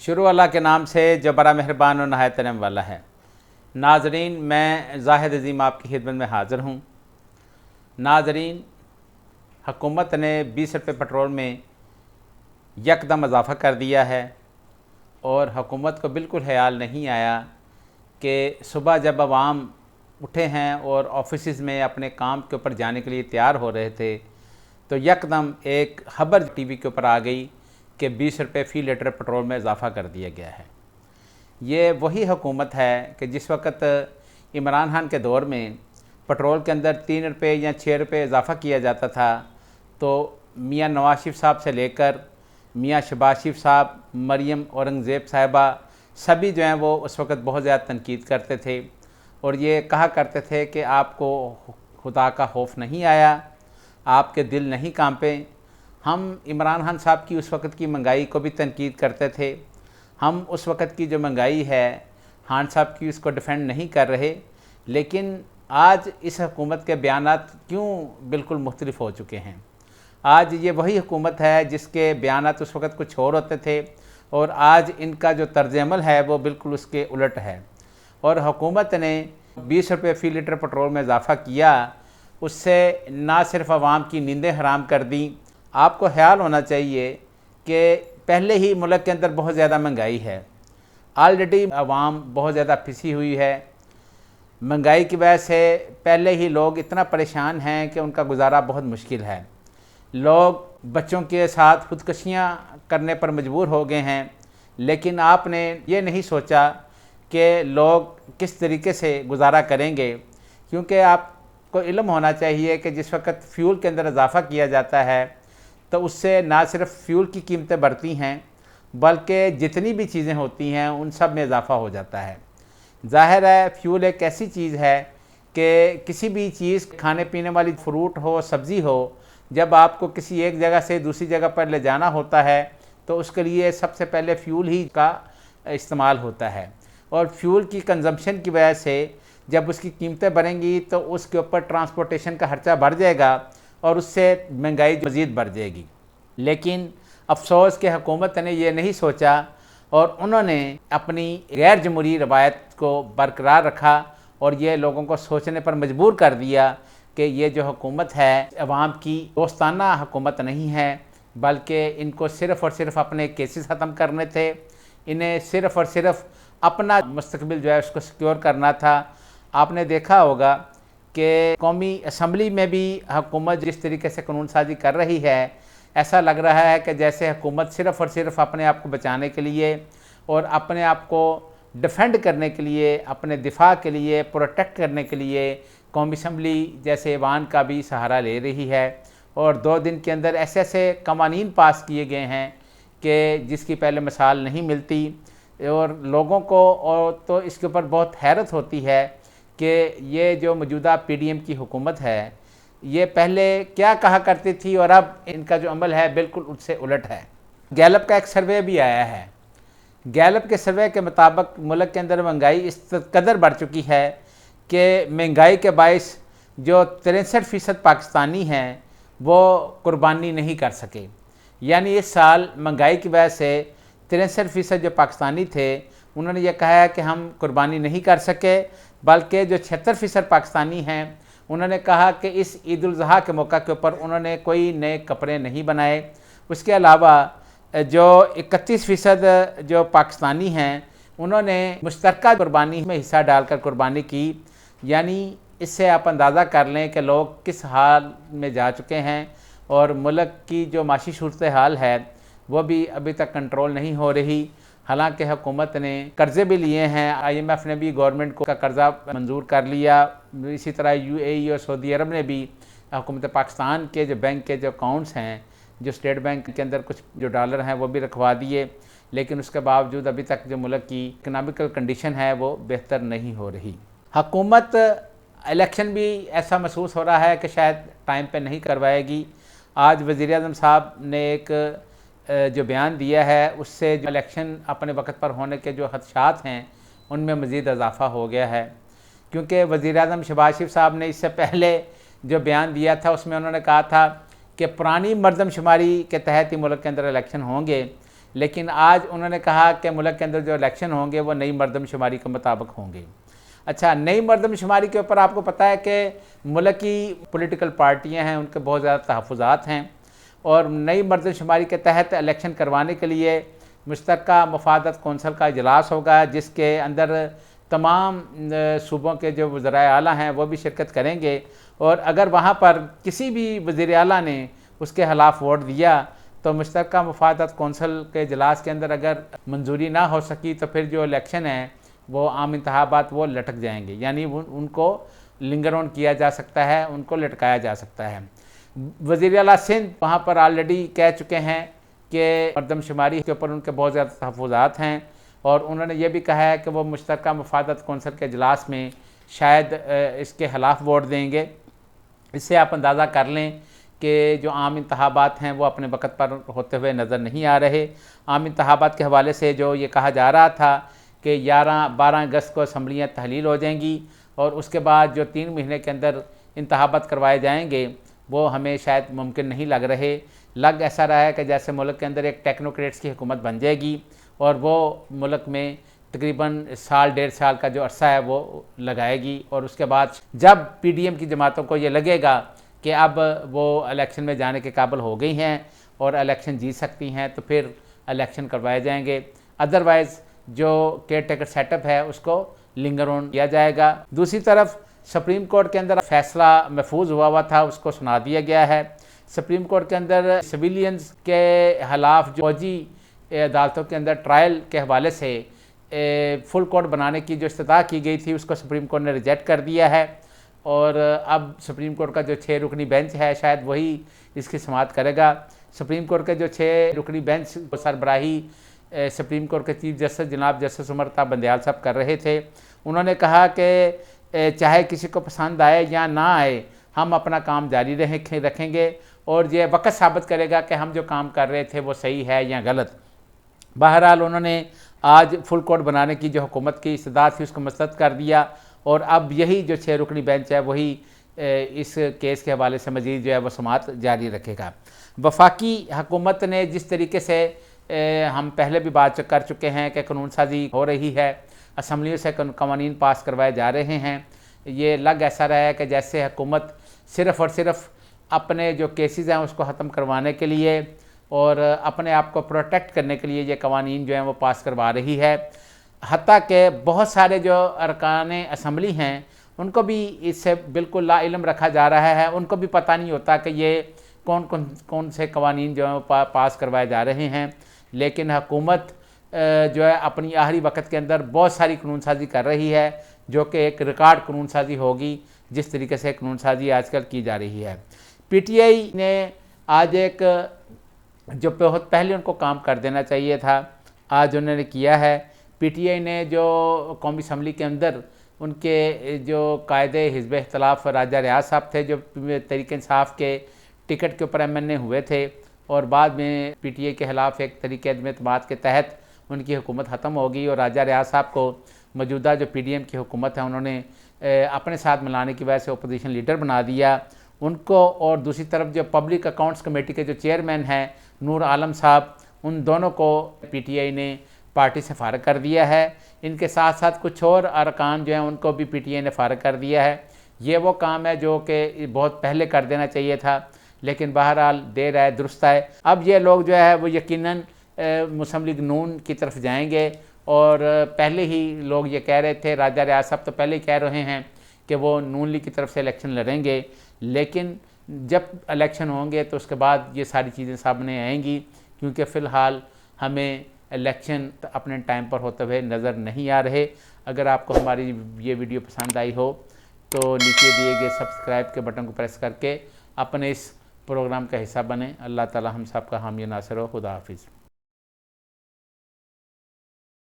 शुरू अल्लाह के नाम से जो बड़ा मेहरबान और नहायत रहम वाला है। नाज़रीन, मैं ज़ाहिद अज़ीम आपकी खिदमत में हाज़िर हूँ। नाज़रीन, हुकूमत ने 20 रुपये पेट्रोल में यकदम इजाफ़ा कर दिया है और हुकूमत को बिल्कुल ख़याल नहीं आया कि सुबह जब आवाम उठे हैं और ऑफिस में अपने काम के ऊपर जाने के लिए तैयार हो रहे थे तो यकदम एक खबर टीवी के ऊपर आ गई कि 20 रुपये फ़ी लीटर पेट्रोल में इजाफ़ा कर दिया गया है। ये वही हुकूमत है कि जिस वक़्त इमरान खान के दौर में पेट्रोल के अंदर 3 रुपये या 6 रुपये इजाफ़ा किया जाता था तो मियाँ नवाज शरीफ साहब से लेकर मियाँ शहबाज शरीफ साहब, मरियम औरंगज़ेब साहिबा सभी जो हैं वो उस वक़्त बहुत ज़्यादा तनकीद करते थे और ये कहा करते थे कि आपको खुदा का खौफ नहीं आया, आपके दिल नहीं कांपे। हम इमरान खान साहब की उस वक़्त की महंगाई को भी तनकीद करते थे। हम उस वक़्त की जो महंगाई है खान साहब की उसको डिफेंड नहीं कर रहे, लेकिन आज इस हुकूमत के बयानात क्यों बिल्कुल मुख्तलिफ हो चुके हैं। आज ये वही हुकूमत है जिसके बयानात उस वक़्त कुछ और होते थे और आज इनका जो तर्ज़ अमल है वो बिल्कुल उसके उलट है। और हुकूमत ने 20 रुपये फ़ी लीटर पेट्रोल में इजाफ़ा किया, उससे ना सिर्फ आवाम की नींदें हराम कर दी। आपको ख्याल होना चाहिए कि पहले ही मुल्क के अंदर बहुत ज़्यादा महंगाई है, ऑलरेडी आवाम बहुत ज़्यादा पिसी हुई है। महंगाई की वजह से पहले ही लोग इतना परेशान हैं कि उनका गुजारा बहुत मुश्किल है। लोग बच्चों के साथ खुदकुशियाँ करने पर मजबूर हो गए हैं, लेकिन आपने ये नहीं सोचा कि लोग किस तरीके से गुजारा करेंगे, क्योंकि आपको इल्म होना चाहिए कि जिस वक्त फ्यूल के अंदर इजाफ़ा किया जाता है तो उससे ना सिर्फ फ्यूल की कीमतें बढ़ती हैं बल्कि जितनी भी चीज़ें होती हैं उन सब में इजाफ़ा हो जाता है। ज़ाहिर है फ्यूल एक ऐसी चीज़ है कि किसी भी चीज़ खाने पीने वाली फ्रूट हो, सब्ज़ी हो, जब आपको किसी एक जगह से दूसरी जगह पर ले जाना होता है तो उसके लिए सबसे पहले फ्यूल ही का इस्तेमाल होता है और फ्यूल की कंजम्पशन की वजह से जब उसकी कीमतें बढ़ेंगी तो उसके ऊपर ट्रांसपोर्टेशन का खर्चा बढ़ जाएगा और उससे महंगाई मज़ीद बढ़ जाएगी। लेकिन अफसोस कि हुकूमत ने यह नहीं सोचा और उन्होंने अपनी गैर जमहूरी रवायत को बरकरार रखा और ये लोगों को सोचने पर मजबूर कर दिया कि ये जो हुकूमत है अवाम की दोस्ताना हुकूमत नहीं है, बल्कि इनको सिर्फ़ और सिर्फ अपने केसेस ख़त्म करने थे। इन्हें सिर्फ़ और सिर्फ अपना मुस्तकबिल जो है उसको सिक्योर करना था। आपने देखा होगा कि कौमी असम्बली में भी हुकूमत जिस तरीके से कानून साजी कर रही है, ऐसा लग रहा है कि जैसे हुकूमत सिर्फ़ और सिर्फ अपने आप को बचाने के लिए और अपने आप को डिफेंड करने के लिए, अपने दिफा के लिए, प्रोटेक्ट करने के लिए कौमी असम्बली जैसे ऐवान का भी सहारा ले रही है। और 2 दिन के अंदर ऐसे ऐसे कवानीन पास किए गए हैं कि जिसकी पहले मिसाल नहीं मिलती और लोगों को और तो इसके ऊपर बहुत हैरत होती है कि ये जो मौजूदा PDM की हुकूमत है ये पहले क्या कहा करती थी और अब इनका जो अमल है बिल्कुल उससे उलट है। गैलप का एक सर्वे भी आया है। गैलप के सर्वे के मुताबिक मुल्क के अंदर महंगाई इस कदर बढ़ चुकी है कि महंगाई के बायस जो 63% पाकिस्तानी हैं वो कुर्बानी नहीं कर सके। यानी इस साल महंगाई की वजह से 63% जो पाकिस्तानी थे उन्होंने ये कहा है कि हम कुर्बानी नहीं कर सके, बल्कि जो 76% पाकिस्तानी हैं उन्होंने कहा कि इस ईद उल ज़ुहा के मौका के ऊपर उन्होंने कोई नए कपड़े नहीं बनाए। उसके अलावा जो 31% जो पाकिस्तानी हैं उन्होंने मुश्तरका कुर्बानी में हिस्सा डालकर कुर्बानी की। यानी इससे आप अंदाज़ा कर लें कि लोग किस हाल में जा चुके हैं और मुल्क की जो माशी सूरत हाल है वो भी अभी तक कंट्रोल नहीं हो रही। हालांकि हुकूमत ने कर्ज़े भी लिए हैं, IMF ने भी गवर्नमेंट को का कर्ज़ा मंजूर कर लिया, इसी तरह UAE और सऊदी अरब ने भी हुकूमत पाकिस्तान के जो बैंक के जो अकाउंट्स हैं, जो स्टेट बैंक के अंदर कुछ जो डॉलर हैं वो भी रखवा दिए, लेकिन उसके बावजूद अभी तक जो मुल्क की इकनॉमिकल कंडीशन है वो बेहतर नहीं हो रही। हुकूमत इलेक्शन भी ऐसा महसूस हो रहा है कि शायद टाइम पे नहीं करवाएगी। आज वज़ीर-ए-आज़म साहब ने एक जो बयान दिया है उससे जो इलेक्शन अपने वक्त पर होने के जो खदशात हैं उनमें मज़ीद इजाफ़ा हो गया है, क्योंकि वज़ीर-ए-आज़म शहबाज शरीफ साहब ने इससे पहले जो बयान दिया था उसमें उन्होंने कहा था कि पुरानी मरदमशुमारी के तहत ही मुल्क के अंदर इलेक्शन होंगे, लेकिन आज उन्होंने कहा कि मुल्क के अंदर जो इलेक्शन होंगे वो नई मरदमशुमारी के मुताबिक होंगे। अच्छा, नई मरदमशुमारी के ऊपर आपको पता है कि मुल्क की पॉलिटिकल पार्टियां हैं, उनके बहुत ज़्यादा तहफ़्फ़ुज़ात हैं और नई मरदमशुमारी के तहत इलेक्शन करवाने के लिए मुश्तरका मुफादत कौंसल का इजलास होगा, जिसके अंदर तमाम सूबों के जो वज़राए आला हैं वो भी शिरकत करेंगे। और अगर वहाँ पर किसी भी वज़ीर आला ने उसके ख़िलाफ़ वोट दिया तो मुश्तरका मुफादत कौंसल के इजलास के अंदर अगर मंजूरी ना हो सकी तो फिर जो इलेक्शन है वो आम इंतखाबात वो लटक जाएंगे, यानी उनको लिंगर ऑन किया जा सकता है, उनको लटकाया जा सकता है। वज़ीर आला सिंध वहाँ पर ऑलरेडी कह चुके हैं कि मरदमशुमारी के ऊपर उनके बहुत ज़्यादा तहफ़्फ़ुज़ात हैं और उन्होंने ये भी कहा है कि वो मुश्तरका मुफादत कौंसल के इजलास में शायद इसके ख़िलाफ़ वोट देंगे। इससे आप अंदाज़ा कर लें कि जो आम इंतखाबात हैं वो अपने वक़्त पर होते हुए नज़र नहीं आ रहे। आम इंतखाबात के हवाले से जो ये कहा जा रहा था कि 11-12 अगस्त को असम्बलियाँ तहलील हो जाएंगी और उसके बाद जो 3 महीने के अंदर इंतखाबात करवाए जाएंगे वो हमें शायद मुमकिन नहीं लग रहे। लग ऐसा रहा है कि जैसे मुल्क के अंदर एक टेक्नोक्रेट्स की हुकूमत बन जाएगी और वो मुल्क में तकरीबन साल 1.5 साल का जो अरसा है वो लगाएगी और उसके बाद जब PDM की जमातों को ये लगेगा कि अब वो इलेक्शन में जाने के काबिल हो गई हैं और इलेक्शन जीत सकती हैं तो फिर इलेक्शन करवाए जाएंगे। अदरवाइज़ जो केयर टेकर सेटअप है उसको लिंगर ऑन किया जाएगा। दूसरी तरफ सुप्रीम कोर्ट के अंदर फैसला महफूज हुआ था, उसको सुना दिया गया है। सुप्रीम कोर्ट के अंदर सिविलियंस के खिलाफ जो फौजी अदालतों के अंदर ट्रायल के हवाले से फुल कोर्ट बनाने की जो इस्तता की गई थी उसको सुप्रीम कोर्ट ने रिजेक्ट कर दिया है और अब सुप्रीम कोर्ट का जो 6 रुकनी बेंच है शायद वही इसकी समाअत करेगा। सुप्रीम कोर्ट के जो 6 रुकनी बेंच सरबराही सुप्रीम कोर्ट के चीफ जस्टिस जनाब जस्टिस उमर अता बंदयाल साहब कर रहे थे। उन्होंने कहा कि चाहे किसी को पसंद आए या ना आए हम अपना काम जारी रखेंगे और ये वक्त साबित करेगा कि हम जो काम कर रहे थे वो सही है या गलत। बहरहाल उन्होंने आज फुल कोर्ट बनाने की जो हुकूमत की इस्तदाद थी उसको मुस्तरद कर दिया और अब यही जो 6 रुकनी बेंच है वही इस केस के हवाले से मज़ीद जो है वो समाअत जारी रखेगा। वफाकी हुकूमत ने जिस तरीके से हम पहले भी बात कर चुके हैं कि कानून साजी हो रही है, असम्बलियों से कवानीन पास करवाए जा रहे हैं, ये लग ऐसा रहा है कि जैसे हुकूमत सिर्फ़ और सिर्फ अपने जो केसेस हैं उसको ख़त्म करवाने के लिए और अपने आप को प्रोटेक्ट करने के लिए ये कवानीन जो हैं वो पास करवा रही है। हत्ता के बहुत सारे जो अरकान असम्बली हैं उनको भी इससे बिल्कुल लाइल्म रखा जा रहा है, उनको भी पता नहीं होता कि ये कौन से कवानीन जो हैं पास करवाए जा रहे हैं। लेकिन हुकूमत जो है अपनी आखिरी वक्त के अंदर बहुत सारी कानून साजी कर रही है जो कि एक रिकॉर्ड कानून साजी होगी जिस तरीके से कानून साजी आजकल की जा रही है। PTI ने आज एक जो बहुत पहले उनको काम कर देना चाहिए था आज उन्होंने किया है। PTI ने जो कौमी असम्बली के अंदर उनके जो कायदे हिज़्ब इख्तिलाफ राजा रियाज साहब थे जो तहरीक इंसाफ के टिकट के ऊपर MNA हुए थे और बाद में PTI के ख़िलाफ़ एक तरीके एतमाद के तहत उनकी हुकूमत ख़त्म होगी और राजा रियाज साहब को मौजूदा जो PDM की हुकूमत है उन्होंने अपने साथ मिलाने की वजह से अपोजिशन लीडर बना दिया उनको। और दूसरी तरफ जो पब्लिक अकाउंट्स कमेटी के जो चेयरमैन हैं नूर आलम साहब, उन दोनों को PTI ने पार्टी से फ़ारग कर दिया है। इनके साथ साथ कुछ और अरकान जो हैं उनको भी PTI ने फ़ारग कर दिया है। ये वो काम है जो कि बहुत पहले कर देना चाहिए था, लेकिन बहरहाल देर आए दुरुस्त आए। अब ये लोग जो है वो यकीनन मुस्लिम लीग नून की तरफ जाएंगे और पहले ही लोग ये कह रहे थे, राजा रियाज साहब तो पहले ही कह रहे हैं कि वो नून लीग की तरफ से इलेक्शन लड़ेंगे, लेकिन जब इलेक्शन होंगे तो उसके बाद ये सारी चीज़ें सामने आएंगी क्योंकि फ़िलहाल हमें इलेक्शन अपने टाइम पर होते हुए नज़र नहीं आ रहे। अगर आपको हमारी ये वीडियो पसंद आई हो तो नीचे दिए गए सब्सक्राइब के बटन को प्रेस करके अपने इस प्रोग्राम का हिस्सा बने। अल्लाह ताला हम सब का हामी नासिर हो। खुदा हाफिज़।